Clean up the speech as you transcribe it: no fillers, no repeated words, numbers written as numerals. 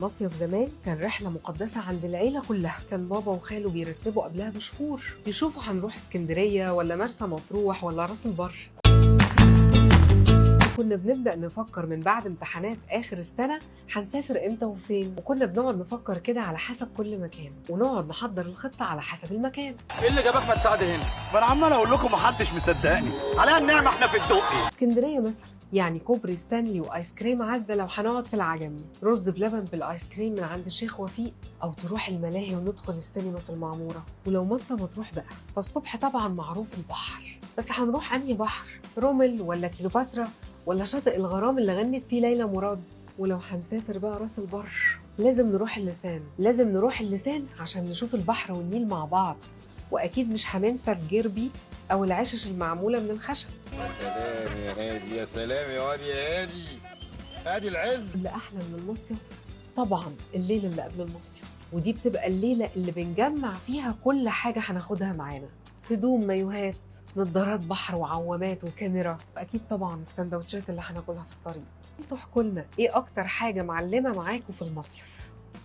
مصيف زمان كان رحلة مقدسة عند العيلة كلها. كان بابا وخاله بيرتبوا قبلها بشهور، يشوفوا هنروح اسكندرية ولا مرسى مطروح ولا راس البر. كنا بنبدأ نفكر من بعد امتحانات آخر السنة هنسافر امتى وفين، وكنا بنقعد نفكر كده على حسب كل مكان، ونقعد نحضر الخطة على حسب المكان. ايه اللي جاب احمد سعد هنا؟ ما انا عمال اقول لكم محدش مصدقني، عليها النعمه احنا في الدقي. اسكندرية مثلا يعني كوبري ستانلي وايس كريم عزة لو هنقعد في العجمي، رز بلبن بالايس كريم من عند الشيخ وفيق، او تروح الملاهي وندخل السينما في المعمورة. ولو مرسى مطروح بقى فالصبح طبعا معروف البحر، بس هنروح انهي بحر؟ رومل ولا كليوباترا ولا شاطئ الغرام اللي غنت فيه ليلى مراد؟ ولو هنسافر بقى راس البر لازم نروح اللسان، لازم نروح اللسان عشان نشوف البحر والنيل مع بعض. واكيد مش هننسى الجربي او العشش المعمولة من الخشب. سلام يا هادي، يا سلام يا واد يا هادي، هادي العلم. اللي احلى من المصيف طبعا الليله اللي قبل المصيف، ودي بتبقى الليله اللي بنجمع فيها كل حاجه هناخدها معانا: هدوم، مايوهات، نضارات بحر وعوامات وكاميرا، واكيد طبعا السندوتشات اللي هناكلها في الطريق. انتوا احكوا لنا ايه اكتر حاجه معلمه معاكم في المصيف؟